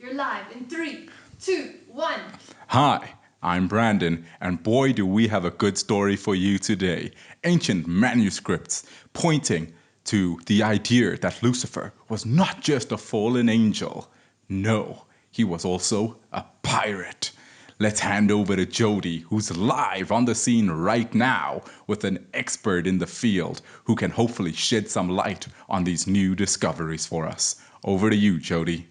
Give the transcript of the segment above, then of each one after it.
You're live in 3, 2, 1. Hi, I'm Brandon, and boy do we have a good story for you today. Ancient manuscripts pointing to the idea that Lucifer was not just a fallen angel. No, he was also a pirate. Let's hand over to Jody, who's live on the scene right now with an expert in the field who can hopefully shed some light on these new discoveries for us. Over to you, Jody.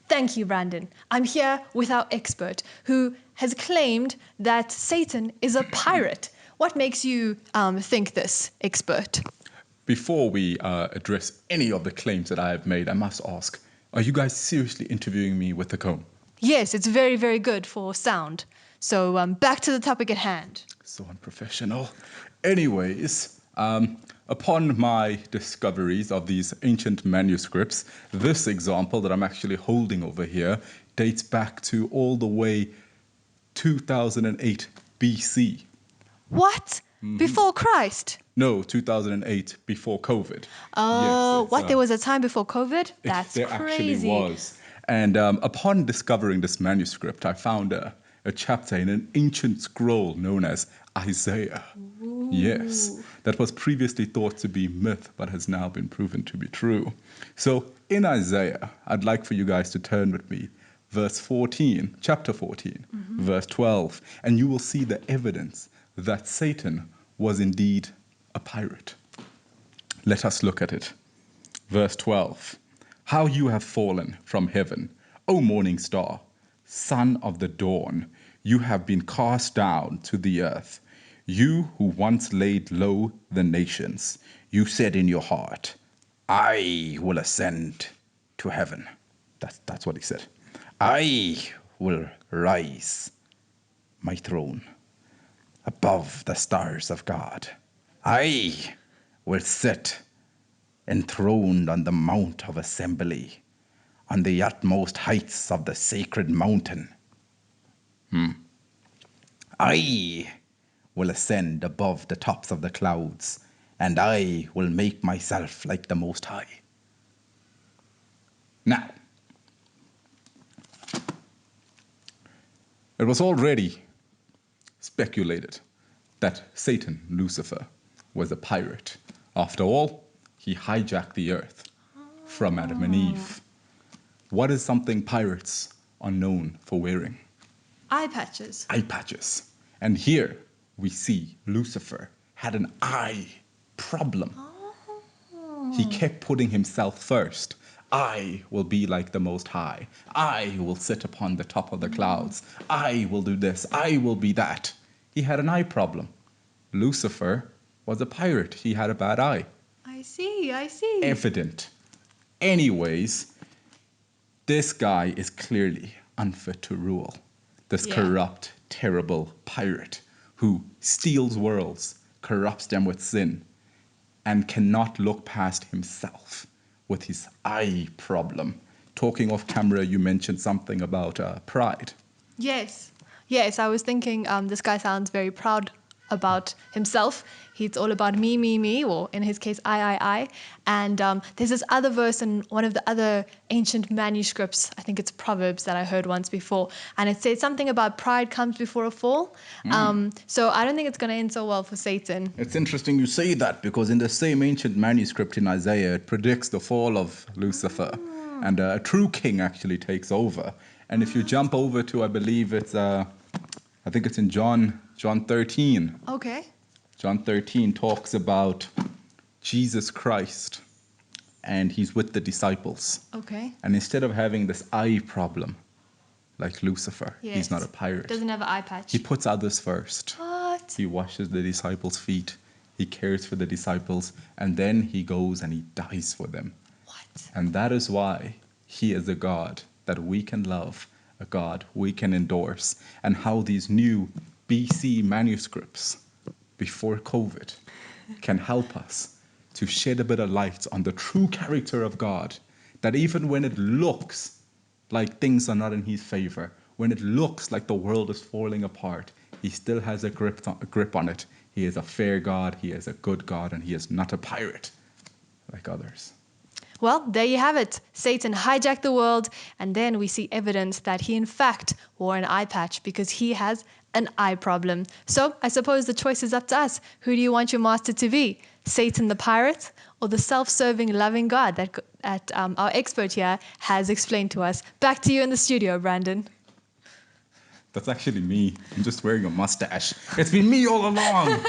Thank you, Brandon. I'm here with our expert who has claimed that Satan is a pirate. What makes you think this, expert? Before we address any of the claims that I have made, I must ask, are you guys seriously interviewing me with the comb? Yes, it's very, very good for sound. So back to the topic at hand. So unprofessional. Anyways, upon my discoveries of these ancient manuscripts, this example that I'm actually holding over here dates back to all the way 2008 BC. What? Before Christ? No, 2008 before COVID. Oh, Yes, what? There was a time before COVID? That's there actually crazy. was. And upon discovering this manuscript, I found a chapter in an ancient scroll known as Isaiah. Ooh. Yes, that was previously thought to be myth, but has now been proven to be true. So in Isaiah, I'd like for you guys to turn with me, verse 14, chapter 14, verse 12, and you will see the evidence that Satan was indeed a pirate. Let us look at it. Verse 12. How you have fallen from heaven, O morning star, son of the dawn, you have been cast down to the earth. You who once laid low the nations, you said in your heart, I will ascend to heaven. That's what he said. I will rise my throne above the stars of God. I will sit enthroned on the mount of assembly, on the utmost heights of the sacred mountain. I will ascend above the tops of the clouds, and I will make myself like the Most High. Now, it was already speculated that Satan, Lucifer, was a pirate. After all, he hijacked the earth from Adam and Eve. What is something pirates are known for wearing? Eye patches. Eye patches. And here we see Lucifer had an eye problem. He kept putting himself first. I will be like the Most High. I will sit upon the top of the clouds. I will do this. I will be that. He had an eye problem. Lucifer was a pirate. He had a bad eye. I see. Evident. Anyways, this guy is clearly unfit to rule. This corrupt, terrible pirate who steals worlds, corrupts them with sin, and cannot look past himself with his eye problem. Talking off camera, you mentioned something about pride. Yes, I was thinking this guy sounds very proud about himself. It's all about me, or in his case, I. And there's this other verse in one of the other ancient manuscripts, I think it's Proverbs that I heard once before, and it says something about pride comes before a fall. So I don't think it's going to end so well for Satan. It's interesting you say that, because in the same ancient manuscript in Isaiah, it predicts the fall of Lucifer, and a true king actually takes over. And if you jump over to, I believe it's, I think it's in John 13. Okay. John 13 talks about Jesus Christ, and he's with the disciples. Okay. And instead of having this eye problem, like Lucifer, he's not a pirate. Doesn't have an eye patch. He puts others first. What? He washes the disciples' feet. He cares for the disciples, and then he goes and he dies for them. What? And that is why he is a God that we can love, a God we can endorse, and how these new BC manuscripts before COVID can help us to shed a bit of light on the true character of God, that even when it looks like things are not in his favor, when it looks like the world is falling apart, he still has a grip on it. He is a fair God, he is a good God, and he is not a pirate like others. Well, there you have it. Satan hijacked the world, and then we see evidence that he in fact wore an eye patch because he has an eye problem. So I suppose the choice is up to us. Who do you want your master to be? Satan the pirate, or the self-serving, loving God that our expert here has explained to us? Back to you in the studio, Brandon. That's actually me. I'm just wearing a mustache. It's been me all along.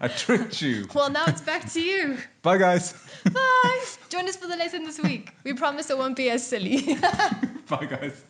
I tricked you. Well, now it's back to you. Bye, guys. Bye. Join us for the lesson this week. We promise it won't be as silly. Bye, guys.